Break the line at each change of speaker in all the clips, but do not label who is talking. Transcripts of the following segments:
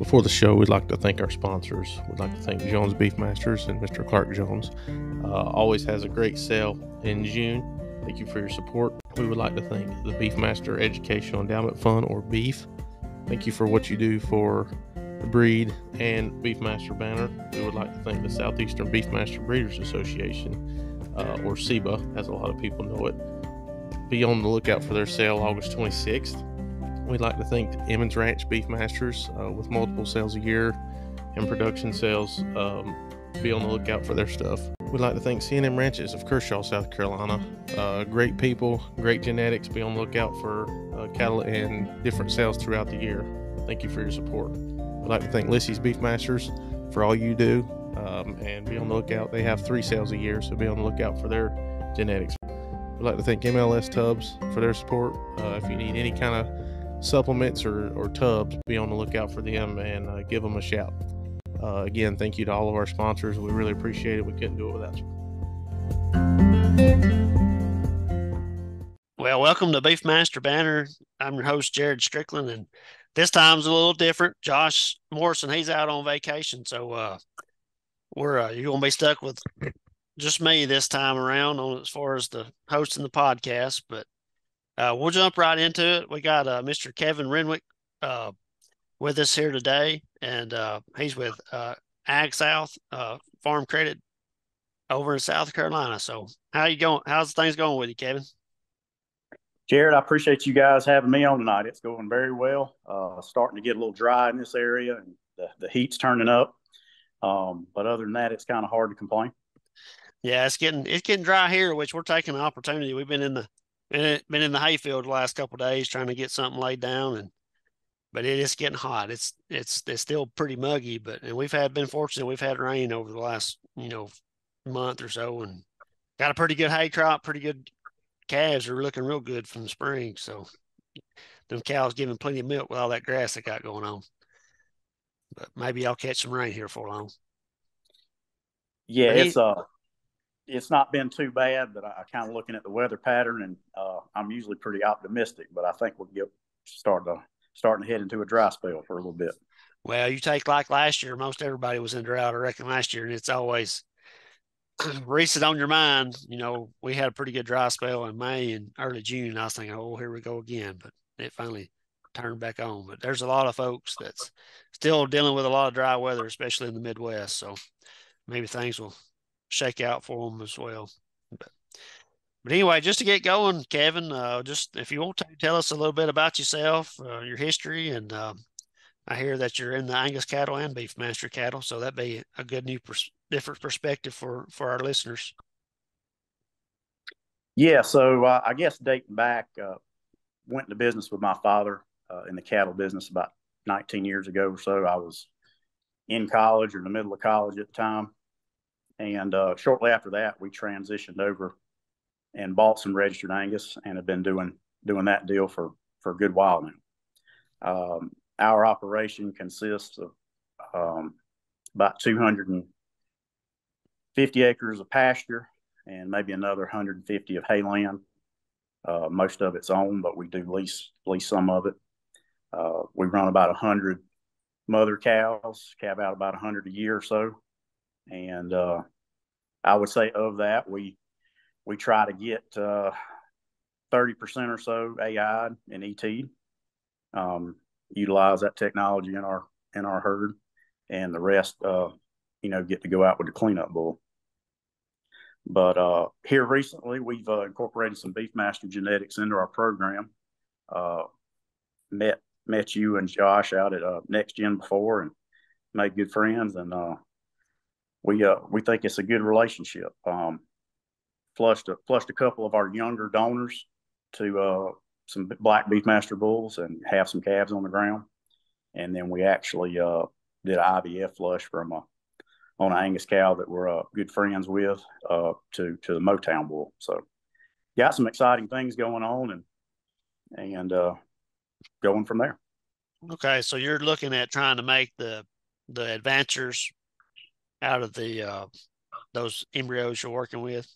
Before the show, we'd like to thank our sponsors. We'd like to thank Jones Beefmasters and Mr. Clark Jones. Always has a great sale in June. Thank you for your support. We would like to thank the Beefmaster Educational Endowment Fund, or BEEF. Thank you for what you do for the breed and Beefmaster banner. We would like to thank the Southeastern Beefmaster Breeders Association, or SEBA, as a lot of people know it. Be on the lookout for their sale August 26th. We'd like to thank Emmons Ranch Beefmasters with multiple sales a year and production sales. Be on the lookout for their stuff. We'd like to thank C&M Ranches of Kershaw, South Carolina. Great people, great genetics. Be on the lookout for cattle and different sales throughout the year. Thank you for your support. We'd like to thank Lissy's Beefmasters for all you do, and be on the lookout. They have 3 sales a year, so be on the lookout for their genetics. We'd like to thank MLS Tubs for their support. If you need any kind of supplements or tubs, be on the lookout for them and give them a shout. Again, thank you to all of our sponsors. We really appreciate it. We couldn't do it without
you. Well, welcome to Beefmaster Banner. I'm your host, Jared Strickland, and this time's a little different. Josh Morrison, he's out on vacation, so you're going to be stuck with just me this time around as far as the hosting the podcast, but we'll jump right into it. We got Mr. Kevin Renwick with us here today, and he's with Ag South Farm Credit over in South Carolina. So how you going? How's things going with you, Kevin?
Jared, I appreciate you guys having me on tonight. It's going very well. Starting to get a little dry in this area, and the heat's turning up. But other than that, it's kind of hard to complain.
Yeah, it's getting dry here, which we're taking the opportunity. We've been in the hayfield the last couple of days trying to get something laid down, but it is getting hot. It's still pretty muggy, and we've been fortunate. We've had rain over the last month or so, and got a pretty good hay crop. Pretty good calves are looking real good from the spring. So them cows giving plenty of milk with all that grass they got going on. But maybe I'll catch some rain here for long.
Yeah, it's not been too bad, but I kind of looking at the weather pattern, and I'm usually pretty optimistic, but I think we'll starting to head into a dry spell for a little bit.
Well, you take like last year, most everybody was in drought, I reckon, last year, and it's always recent on your mind. We had a pretty good dry spell in May and early June. I was thinking, oh, here we go again, but it finally turned back on. But there's a lot of folks that's still dealing with a lot of dry weather, especially in the Midwest, so maybe things will shake out for them as well. But anyway, just to get going, Kevin, just if you want to tell us a little bit about yourself, your history, and I hear that you're in the Angus cattle and Beefmaster cattle, so that'd be a good different perspective for our listeners.
Yeah, so I guess dating back, went into business with my father in the cattle business about 19 years ago or so. I was in college or in the middle of college at the time. And shortly after that, we transitioned over and bought some registered Angus, and have been doing that deal for a good while now. Our operation consists of about 250 acres of pasture and maybe another 150 of hayland. Most of it's owned, but we do lease some of it. We run about 100 mother cows, calve out about 100 a year or so. And I would say of that, we try to get 30% or so AI and ET. Utilize that technology in our herd, and the rest, get to go out with the cleanup bull. But here recently, we've incorporated some Beefmaster genetics into our program. Met you and Josh out at Next Gen before, and made good friends, and we think it's a good relationship. Flushed a couple of our younger donors to some black Beefmaster bulls and have some calves on the ground, and then we actually did an IVF flush on an Angus cow that we're good friends with to the Motown bull. So got some exciting things going on, and going from there.
Okay, so you're looking at trying to make the advancers out of those embryos you're working with.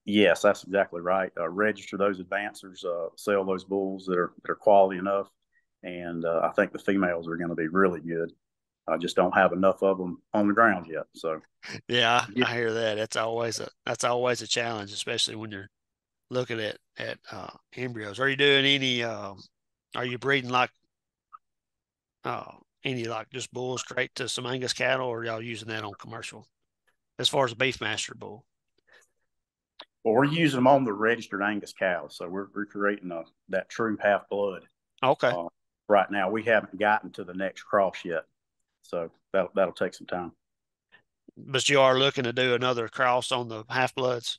Yes, that's exactly right. Register those advancers, sell those bulls that are quality enough, and I think the females are going to be really good. I just don't have enough of them on the ground yet. So
Yeah,
yeah,
I hear that. That's always a challenge, especially when you're looking at embryos. Are you doing any? Are you breeding like uh, any like just bulls straight to some Angus cattle, or are y'all using that on commercial? As far as a Beefmaster bull.
well, we're using them on the registered Angus cows, so we're creating that true half blood.
Okay.
Right now, we haven't gotten to the next cross yet, so that'll take some time.
But you are looking to do another cross on the half bloods.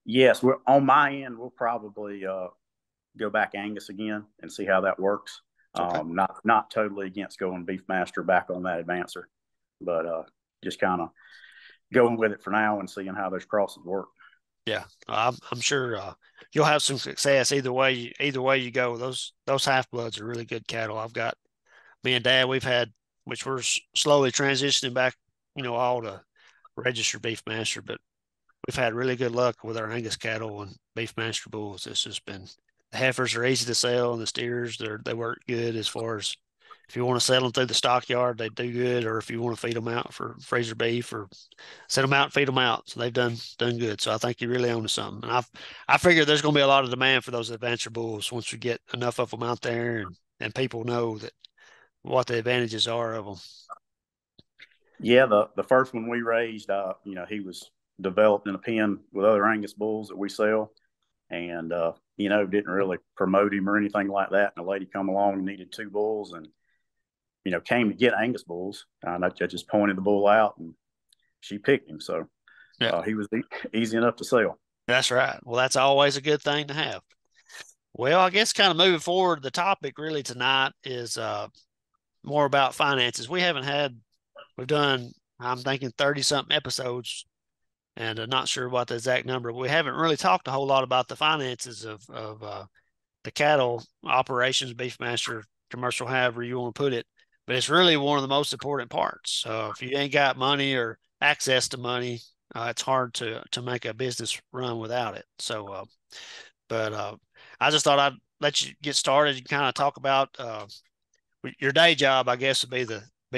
Yes, we're on my end. We'll probably go back Angus again and see how that works.
Okay.
Not totally against going Beefmaster back on that advancer, but just kind of going with it for now and seeing how those crosses work.
Yeah, I'm sure you'll have some success either way. Either way you go, those half bloods are really good cattle. I've got me and Dad. We've had, which we're slowly transitioning back, all to registered Beefmaster, but we've had really good luck with our Angus cattle and Beefmaster bulls. It's just been the heifers are easy to sell, and the steers they work good as far as if you want to sell them through the stockyard, they do good, or if you want to feed them out for freezer beef or set them out and feed them out. So they've done good. So I think you're really onto something. And I figure there's going to be a lot of demand for those adventure bulls once we get enough of them out there and people know that what the advantages are of them.
Yeah, the first one we raised, he was developed in a pen with other Angus bulls that we sell, and didn't really promote him or anything like that. And a lady come along and needed 2 bulls, and came to get Angus bulls. And I just pointed the bull out, and she picked him. So
Yeah,
he was easy enough to sell.
that's right. Well, that's always a good thing to have. Well, I guess kind of moving forward, the topic really tonight is more about finances. We've done, I'm thinking 30 something episodes, and I'm not sure what the exact number. We haven't really talked a whole lot about the finances of the cattle operations, Beefmaster, commercial, however you want to put it. But it's really one of the most important parts. If you ain't got money or access to money, it's hard to make a business run without it. So, but I just thought I'd let you get started and kind of talk about your day job. I guess would be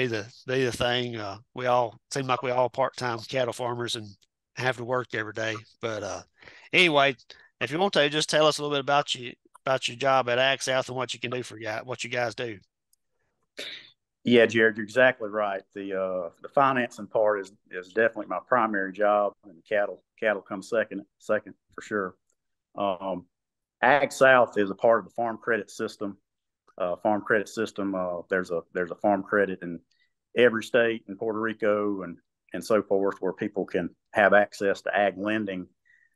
the thing. We all seem like we all part-time cattle farmers and have to work every day. But anyway, if you want to, just tell us a little bit about your job at Ag South and what you can do for what you guys do.
Yeah, Jared, you're exactly right. The financing part is definitely my primary job, and cattle come second for sure. Ag South is a part of the Farm Credit System. There's a farm credit in every state in Puerto Rico and so forth, where people can have access to ag lending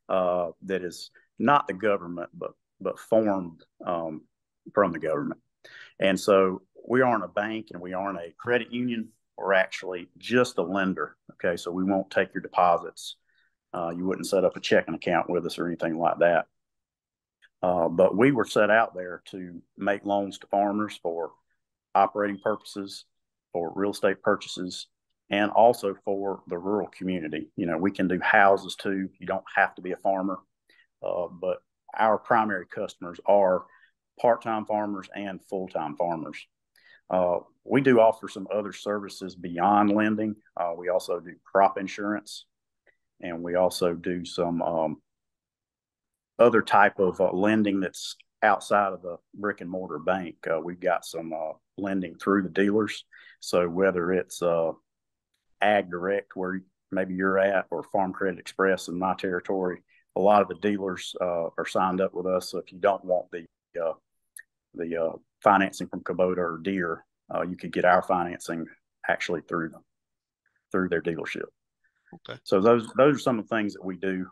that is not the government, but formed from the government. And so we aren't a bank and we aren't a credit union. We're actually just a lender. Okay, so we won't take your deposits. You wouldn't set up a checking account with us or anything like that. But we were set out there to make loans to farmers for operating purposes, for real estate purchases, and also for the rural community. We can do houses too. You don't have to be a farmer, but our primary customers are part-time farmers and full-time farmers. We do offer some other services beyond lending. We also do crop insurance, and we also do some other type of lending that's outside of the brick and mortar bank. We've got some lending through the dealers. So whether it's Ag Direct, where maybe you're at, or Farm Credit Express in my territory, a lot of the dealers are signed up with us. So if you don't want the financing from Kubota or Deere, you could get our financing actually through their dealership.
Okay.
So those are some of the things that we do.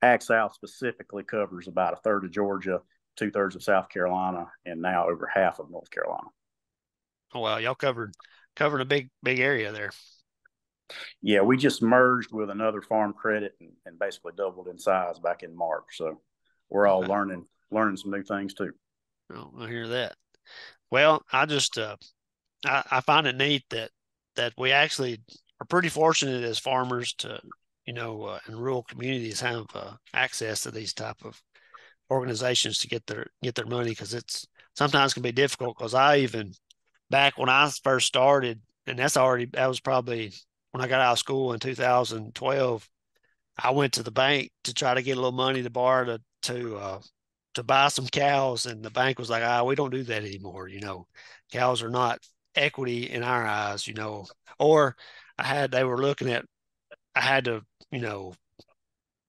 Ag South specifically covers about 1/3 of Georgia, 2/3 of South Carolina, and now over half of North Carolina.
Oh wow, y'all covered a big area there.
Yeah, we just merged with another farm credit and basically doubled in size back in March. So we're all learning some new things too.
Oh, I hear that. Well, I just I find it neat that we actually are pretty fortunate as farmers to in rural communities have access to these type of organizations to get their money, because it's sometimes can be difficult because I even back when I first started, and that was probably when I got out of school in 2012. I went to the bank to try to get a little money to borrow to buy some cows, and the bank was like, we don't do that anymore. Cows are not equity in our eyes. Or they were looking at, I had to, you know,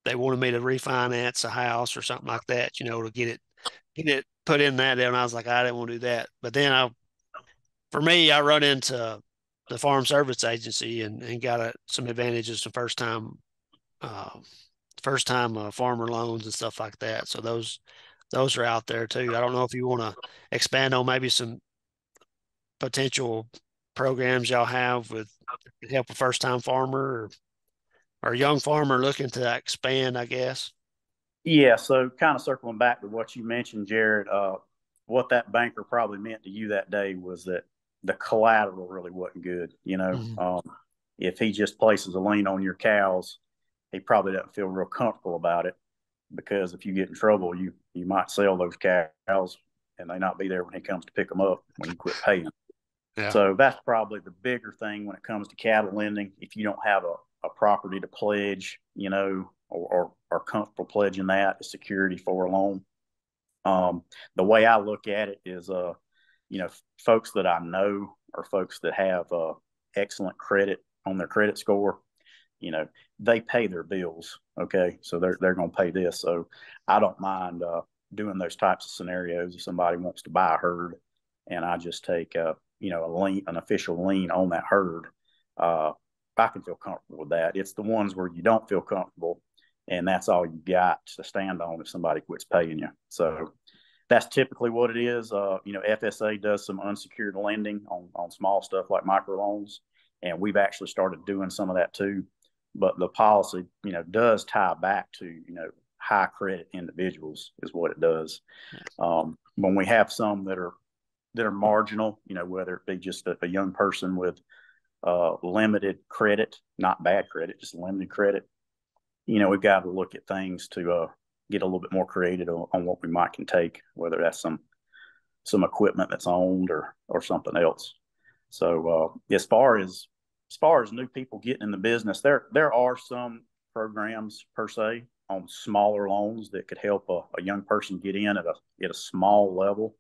they wanted me to refinance a house or something like that, to get it put in that. And I was like, I didn't want to do that. But then for me, I run into the Farm Service Agency and got some advantages the first time farmer loans and stuff like that. So those are out there too. I don't know if you want to expand on maybe some potential programs y'all have with help a first time farmer or a young farmer looking to expand, I guess.
Yeah, so kind of circling back to what you mentioned, Jared, what that banker probably meant to you that day was that the collateral really wasn't good. If he just places a lien on your cows, he probably doesn't feel real comfortable about it, because if you get in trouble, you might sell those cows and they not be there when he comes to pick them up when you quit paying.
Yeah.
So that's probably the bigger thing when it comes to cattle lending. If you don't have a property to pledge, or are comfortable pledging that as security for a loan. The way I look at it is, folks that I know are folks that have excellent credit on their credit score. They pay their bills. Okay. So they're going to pay this. So I don't mind doing those types of scenarios. If somebody wants to buy a herd and I just take a lien, an official lien on that herd, I can feel comfortable with that. It's the ones where you don't feel comfortable and that's all you got to stand on if somebody quits paying you. So that's typically what it is. FSA does some unsecured lending on small stuff like microloans, and we've actually started doing some of that too. But the policy, does tie back to, high credit individuals is what it does. When we have some that are marginal, whether it be just a young person with limited credit, not bad credit, just limited credit, we've got to look at things to get a little bit more creative on what we might can take, whether that's some equipment that's owned or something else. So as far as new people getting in the business, there are some programs per se on smaller loans that could help a young person get in at a small level.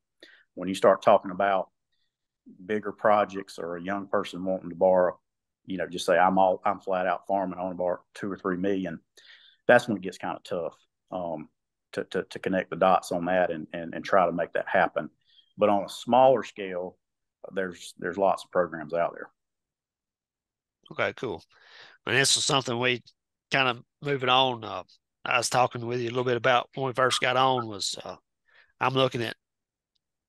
When you start talking about bigger projects or a young person wanting to borrow, just say I'm flat out farming, I want to borrow 2 or 3 million. That's when it gets kind of tough to connect the dots on that and try to make that happen. But on a smaller scale, there's lots of programs out there.
Okay, cool. And this is something we kind of moving on. I was talking with you a little bit about when we first got on was I'm looking at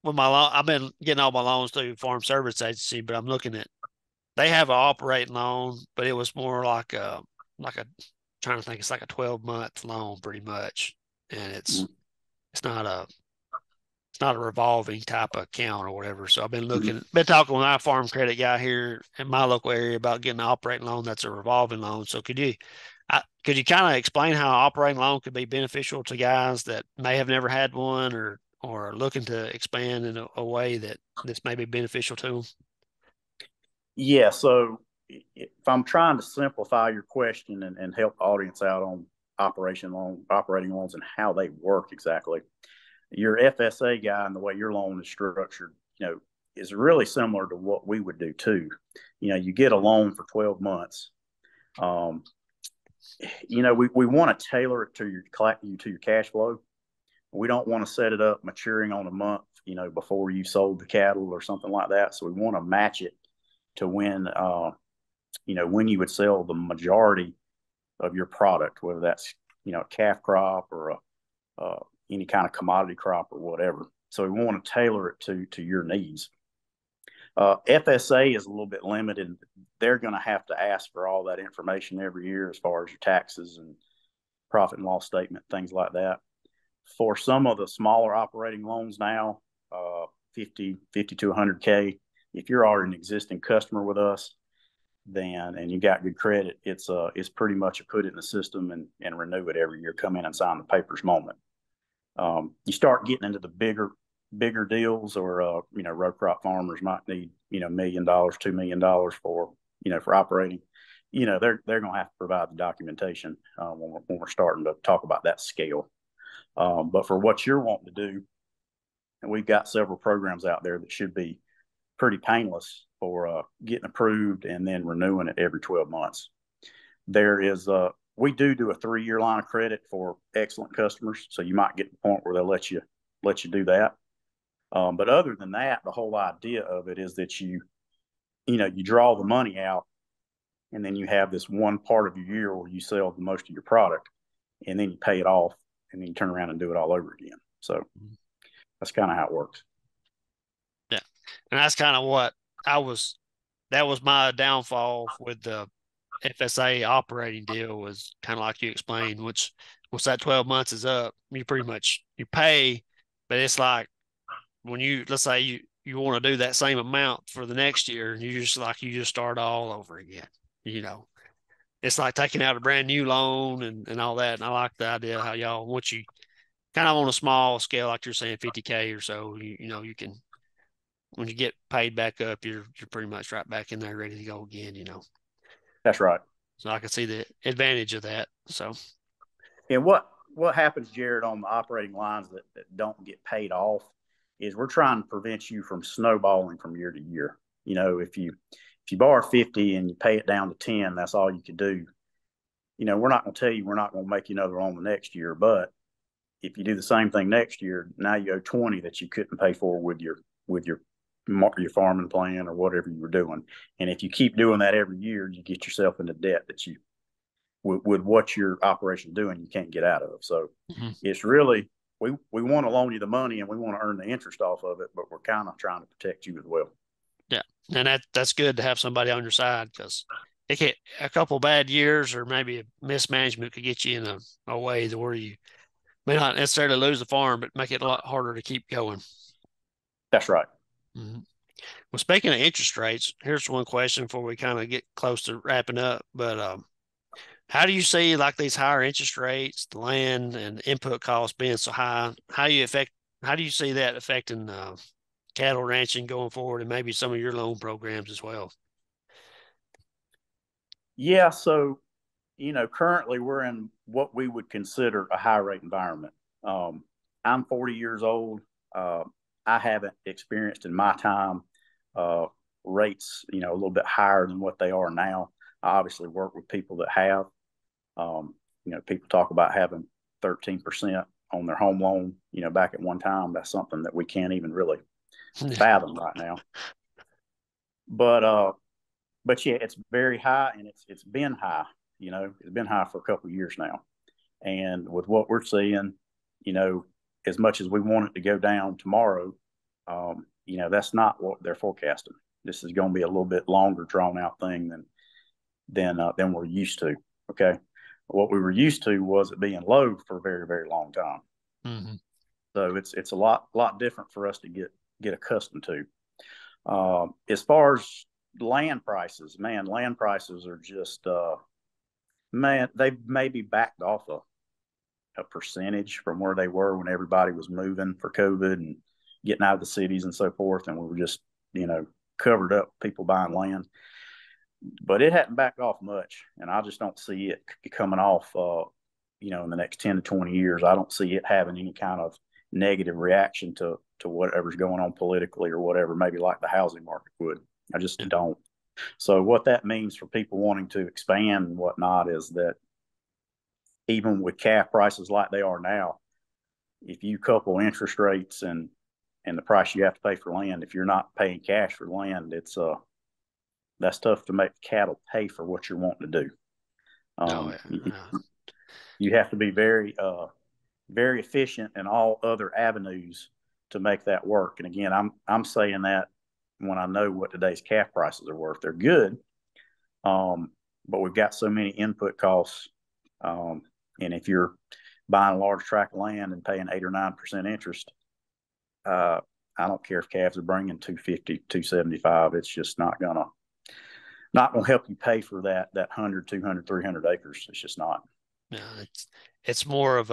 with my loan. I've been getting all my loans through Farm Service Agency, but I'm looking at they have an operating loan, but it was more like a trying to think. It's like a 12-month loan pretty much, and it's not a revolving type of account or whatever. So I've been talking with my farm credit guy here in my local area about getting an operating loan that's a revolving loan. So could you kind of explain how an operating loan could be beneficial to guys that may have never had one or looking to expand in a way that this may be beneficial to them?
Yeah. So if I'm trying to simplify your question and help the audience out on operating loans and how they work exactly, your FSA guy and the way your loan is structured, is really similar to what we would do too. You get a loan for 12 months. We want to tailor it to your cash flow. We don't want to set it up maturing on a month, before you sold the cattle or something like that. So we want to match it to when you would sell the majority of your product, whether that's, a calf crop or any kind of commodity crop or whatever. So we want to tailor it to your needs. FSA is a little bit limited. They're going to have to ask for all that information every year as far as your taxes and profit and loss statement, things like that. For some of the smaller operating loans now, 50 to 100K, if you're already an existing customer with us, and you got good credit, it's pretty much a put it in the system and renew it every year. Come in and sign the papers moment. You start getting into the bigger bigger deals, or row crop farmers might need $1 million, $2 million for for operating. They're going to have to provide the documentation when we're starting to talk about that scale. But for what you're wanting to do, and we've got several programs out there that should be pretty painless for getting approved and then renewing it every 12 months. There is we do a 3-year line of credit for excellent customers, so you might get to the point where they'll let you do that. But other than that, the whole idea of it is that you draw the money out, and then you have this one part of your year where you sell the most of your product, and then you pay it off, and then you turn around and do it all over again. So that's kind of how it works.
Yeah, and that's kind of what that was my downfall with the FSA operating deal, was kind of like you explained, which once that 12 months is up, you pretty much you pay, but it's like when let's say you want to do that same amount for the next year, you just start all over again. It's like taking out a brand new loan and all that. And I like the idea how y'all, once you kind of on a small scale, like you're saying, 50K or so, you can, when you get paid back up, you're pretty much right back in there ready to go again.
That's right.
So I can see the advantage of that. So,
and what happens, Jared, on the operating lines that don't get paid off is we're trying to prevent you from snowballing from year to year. If you borrow 50 and you pay it down to 10, that's all you can do. We're not going to tell you we're not going to make you another loan the next year, but if you do the same thing next year, now you owe 20 that you couldn't pay for with your farming plan or whatever you were doing. And if you keep doing that every year, you get yourself into debt that you, with what your operation doing, you can't get out of. So It's really, we want to loan you the money and we want to earn the interest off of it, but we're kind of trying to protect you as well.
Yeah. And that's good to have somebody on your side, because a couple bad years or maybe a mismanagement could get you in a way to where you may not necessarily lose the farm, but make it a lot harder to keep going.
That's right.
Mm-hmm. Well, speaking of interest rates, here's one question before we kind of get close to wrapping up. But how do you see like these higher interest rates, the land and input costs being so high? How do you see that affecting cattle ranching going forward, and maybe some of your loan programs as well?
Yeah. So, currently we're in what we would consider a high rate environment. I'm 40 years old. I haven't experienced in my time rates, a little bit higher than what they are now. I obviously work with people that have. People talk about having 13% on their home loan. Back at one time, that's something that we can't even really fathom right now. But yeah, it's very high, and it's been high. It's been high for a couple of years now. And with what we're seeing, as much as we want it to go down tomorrow, that's not what they're forecasting. This is going to be a little bit longer drawn out thing than we're used to. Okay. What we were used to was it being low for a very, very long time.
Mm-hmm.
So it's a lot different for us to get accustomed to. As far as land prices, land prices are just, they've maybe backed off a percentage from where they were when everybody was moving for COVID and getting out of the cities and so forth. And we were just, covered up people buying land. But it hadn't backed off much. And I just don't see it coming off, in the next 10 to 20 years. I don't see it having any kind of negative reaction to whatever's going on politically or whatever, maybe like the housing market would. I just don't. So what that means for people wanting to expand and whatnot is that even with calf prices like they are now, if you couple interest rates and the price you have to pay for land, if you're not paying cash for land, that's tough to make cattle pay for what you're wanting to do. You have to be very, very efficient in all other avenues to make that work. And again, I'm saying that when I know what today's calf prices are worth. They're good, but we've got so many input costs. And if you're buying a large tract of land and paying 8 or 9% interest, I don't care if calves are bringing 250, 275. It's just not gonna help you pay for that 100, 200, 300 acres. It's just not.
No, it's more of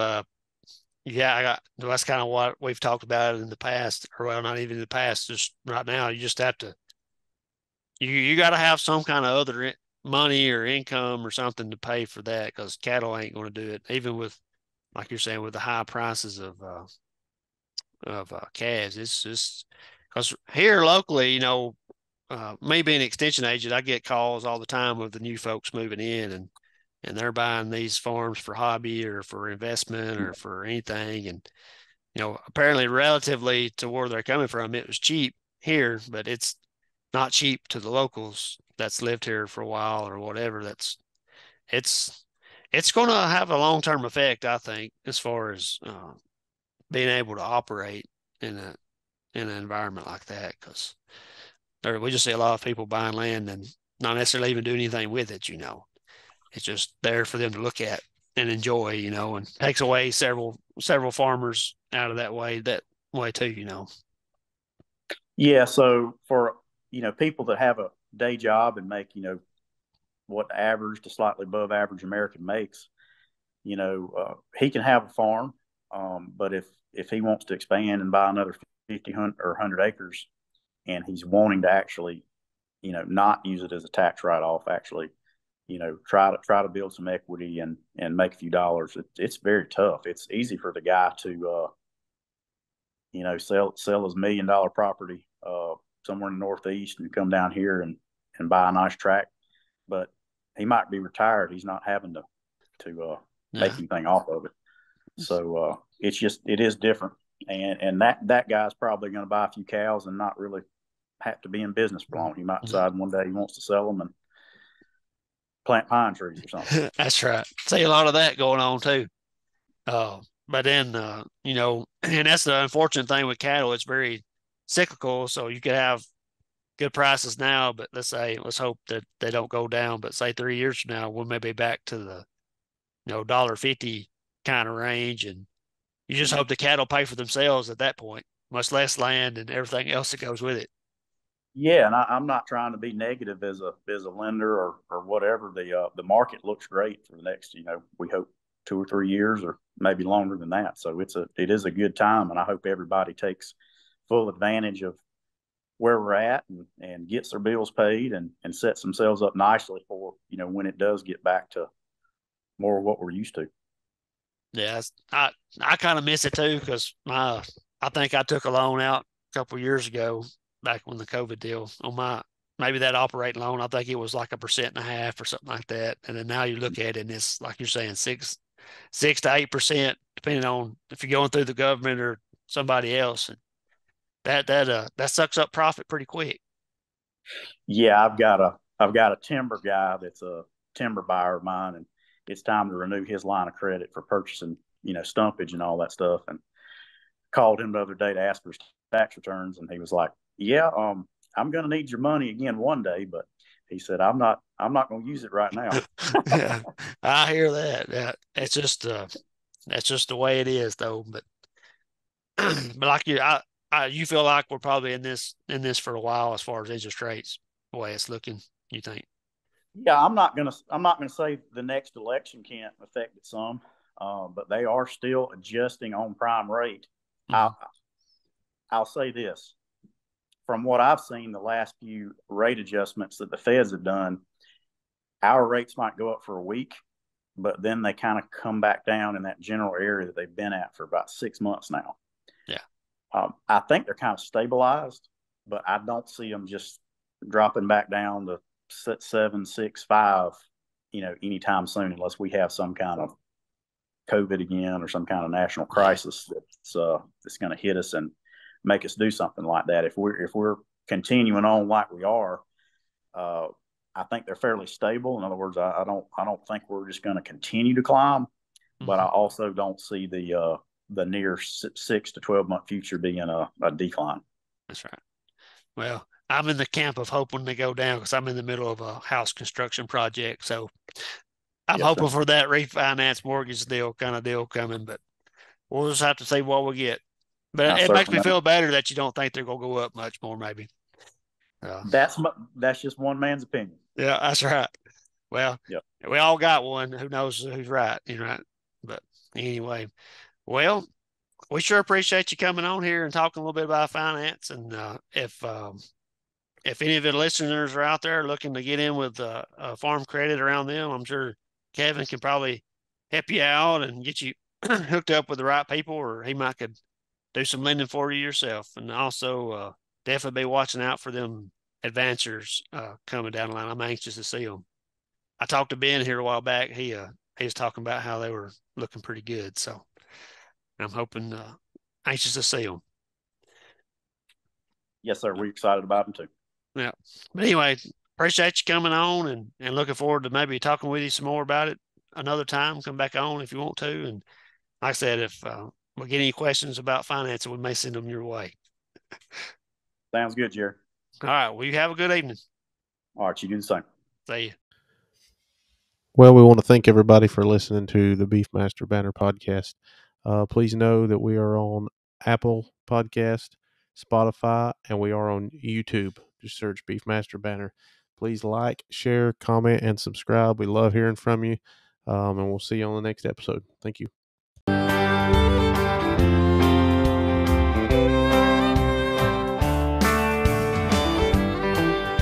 that's kind of what we've talked about in the past, or well, not even in the past, just right now. You just have to, you got to have some kind of other money or income or something to pay for that, because cattle ain't going to do it, even with, like you're saying, with the high prices of calves. It's just because here locally, me being an extension agent, I get calls all the time of the new folks moving in, and they're buying these farms for hobby or for investment or for anything. And, apparently relatively to where they're coming from, it was cheap here, but it's not cheap to the locals that's lived here for a while or whatever. It's it's going to have a long-term effect, I think, as far as being able to operate in an environment like that, because we just see a lot of people buying land and not necessarily even doing anything with it. It's just there for them to look at and enjoy, and takes away several farmers out of that way too.
Yeah. So for, people that have a day job and make, what average to slightly above average American makes, he can have a farm. But if he wants to expand and buy another 50 or 100 acres, and he's wanting to actually, not use it as a tax write-off, actually, try to build some equity and make a few dollars. It's very tough. It's easy for the guy to, sell his $1 million property somewhere in the Northeast and come down here and buy a nice tract. But he might be retired. He's not having to make anything off of it. So it is different. And that guy's probably going to buy a few cows and not really have to be in business for long. He might decide one day he wants to sell them and plant pine trees or something.
That's right. See a lot of that going on too. But then, and that's the unfortunate thing with cattle. It's very cyclical. So you could have good prices now, but let's hope that they don't go down. But say 3 years from now, we'll maybe back to the, $1.50 kind of range. And you just hope the cattle pay for themselves at that point, much less land and everything else that goes with it.
Yeah, and I'm not trying to be negative as a lender or whatever. The market looks great for the next, we hope 2 or 3 years or maybe longer than that. So it is a good time, and I hope everybody takes full advantage of where we're at and gets their bills paid and sets themselves up nicely for, when it does get back to more of what we're used to.
Yeah, I kind of miss it too, because I think I took a loan out a couple of years ago, back when the COVID deal, on maybe that operating loan. I think it was like 1.5% or something like that. And then now you look at it and it's like you're saying, 6 to 8%, depending on if you're going through the government or somebody else. And that sucks up profit pretty quick.
Yeah, I've got a timber guy that's a timber buyer of mine, and it's time to renew his line of credit for purchasing, stumpage and all that stuff. And called him the other day to ask for his tax returns, and he was like, "Yeah, I'm going to need your money again one day," but he said, "I'm not going to use it right now."
Yeah, I hear that. Yeah, it's just that's just the way it is, though. But but like you feel like we're probably in this for a while as far as interest rates, the way it's looking. You think?
Yeah, I'm not gonna say the next election can't affect it some, but they are still adjusting on prime rate.
Mm-hmm.
I'll say this: from what I've seen, the last few rate adjustments that the Feds have done, our rates might go up for a week, but then they kind of come back down in that general area that they've been at for about 6 months now.
Yeah,
I think they're kind of stabilized, but I don't see them just dropping back down to 7, 6, 5, anytime soon, unless we have some kind of COVID again or some kind of national crisis that's going to hit us and make us do something like that. If we're continuing on like we are, I think they're fairly stable. In other words, I don't think we're just going to continue to climb, but I also don't see the near 6 to 12 month future being a decline.
That's right. Well, I'm in the camp of hoping they go down, because I'm in the middle of a house construction project. So I'm hoping for that refinance mortgage kind of deal coming, but we'll just have to see what we get. But it makes me feel better that you don't think they're going to go up much more, maybe.
That's just one man's opinion.
Yeah, that's right. Well, We all got one. Who knows who's right, right? But anyway, Well, we sure appreciate you coming on here and talking a little bit about finance. And if any of the listeners are out there looking to get in with farm credit around them, I'm sure Kevin can probably help you out and get you hooked up with the right people, or he might could do some lending for you yourself. And also definitely be watching out for them advancers coming down the line. I'm anxious to see them. I talked to Ben here a while back. He was talking about how they were looking pretty good. So I'm hoping, anxious to see them.
Yes, sir. We're excited about them too.
Yeah. But anyway, appreciate you coming on and looking forward to maybe talking with you some more about it another time. Come back on if you want to. And like I said, if we get any questions about financing, we may send them your way.
Sounds good, Jerry.
All right. Well, you have a good evening.
All right, you do the same.
See you.
Well, we want to thank everybody for listening to the Beefmaster Banner podcast. Please know that we are on Apple Podcast, Spotify, and we are on YouTube. Just search Beefmaster Banner. Please like, share, comment, and subscribe. We love hearing from you, and we'll see you on the next episode. Thank you.